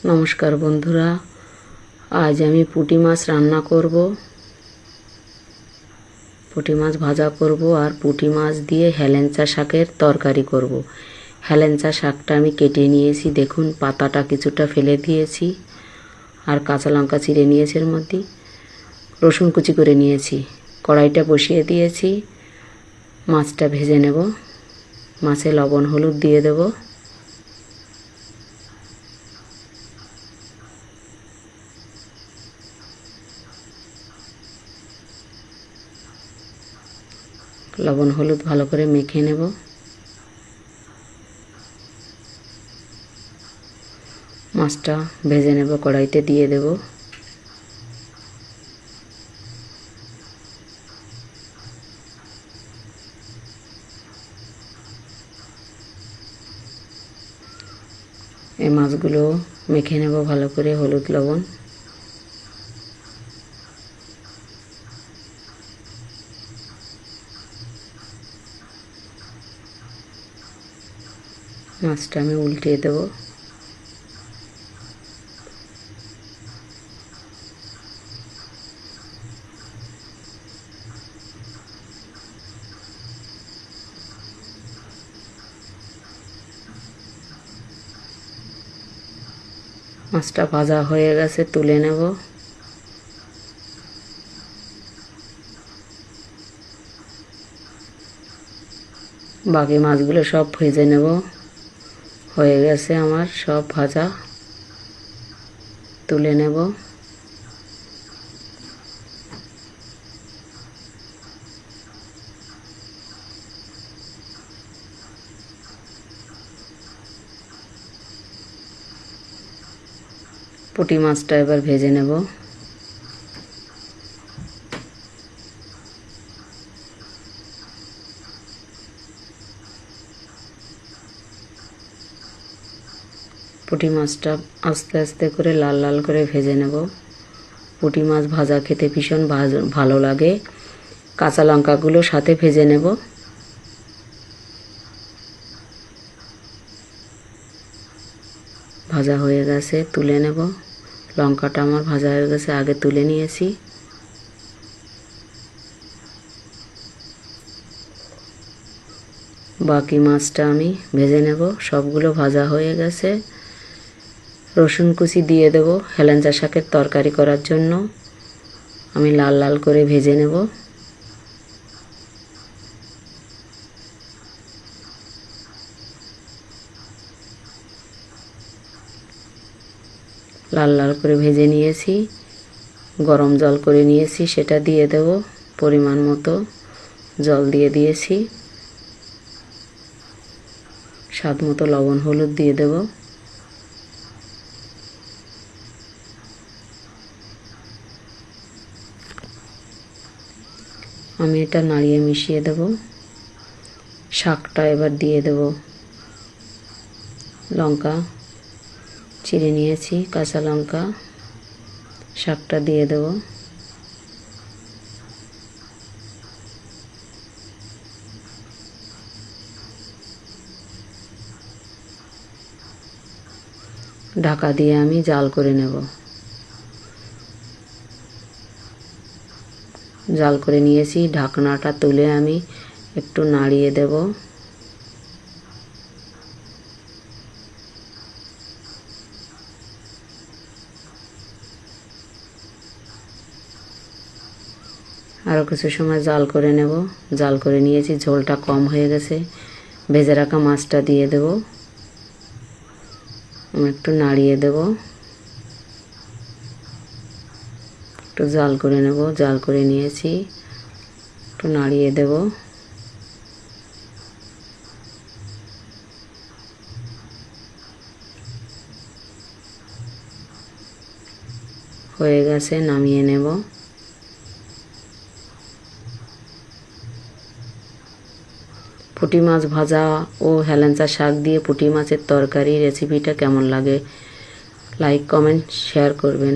নমস্কার বন্ধুরা, আজ আমি পুঁটি মাছ রান্না করব। পুঁটি মাছ ভাজা করব আর পুঁটি মাছ দিয়ে হেলেঞ্চা শাকের তরকারি করব। হেলেঞ্চা শাকটা আমি কেটে নিয়েছি, দেখুন পাতাটা কিছুটা ফেলে দিয়েছি, আর কাঁচা লঙ্কা চিড়ে নিয়েছি, এর মধ্যে রসুন কুচি করে নিয়েছি। কড়াইটা বসিয়ে দিয়েছি, মাছটা ভেজে নেব। মাছে লবণ হলুদ দিয়ে দেব। লবণ হলুদ ভালো করে মেখে নেব। মাছটা ভেজে নেব, কড়াইতে দিয়ে দেব। এই মাছগুলো মেখে নেব ভালো করে হলুদ লবণ। মাছটা আমি উল্টিয়ে দেব। মাছটা ভাজা হয়ে গেছে, তুলে নেব। বাকি মাছগুলো সব ভেজে নেব। হয়ে গেছে আমার সব ভাজা, তুলে নেব। পুঁটি মাছটা এবার ভেজে নেব। পুঁটি মাছটা আস্তে আস্তে করে লাল লাল করে ভেজে নেব। পুঁটি মাছ ভাজা খেতে ভীষণ ভালো লাগে। কাঁচা লঙ্কাগুলো সাথে ভেজে নেব। ভাজা হয়ে গেছে, তুলে নেব। লঙ্কাটা আমার ভাজা হয়ে গেছে, আগে তুলে নিয়েছি। বাকি মাছটা আমি ভেজে নেব। সবগুলো ভাজা হয়ে গেছে। রসুন কুচি দিয়ে দেব হেলেঞ্চা শাকের তরকারি করার জন্য। আমি লাল লাল করে ভেজে নেব। লাল লাল করে ভেজে নিয়েছি। গরম জল করে নিয়েছি, সেটা দিয়ে দেব। পরিমাণ মতো জল দিয়ে দিয়েছি। স্বাদ মতো লবণ হলুদ দিয়ে দেব। আমি এটা নাড়িয়ে মিশিয়ে দেব। শাকটা এবার দিয়ে দেব। লঙ্কা চিড়ে নিয়েছি, কাঁচা লঙ্কা, শাকটা দিয়ে দেব। ঢাকা দিয়ে আমি জাল করে নেব। জাল করে নিয়েছি, ঢাকনাটা তুলে আমি একটু নাড়িয়ে দেব। আরও কিছু সময় জাল করে নেব। জাল করে নিয়েছি, ঝোলটা কম হয়ে গেছে। ভেজে রাখা মাছটা দিয়ে দেব। আমি একটু নাড়িয়ে দেব। একটু জাল করে নেব। জাল করে নিয়েছি, একটু নাড়িয়ে দেব। হয়ে গেছে, নামিয়ে নেব। পুঁটি মাছ ভাজা ও হেলেঞ্চা শাক দিয়ে পুঁটি মাছের তরকারি রেসিপিটা কেমন লাগে লাইক কমেন্ট শেয়ার করবেন।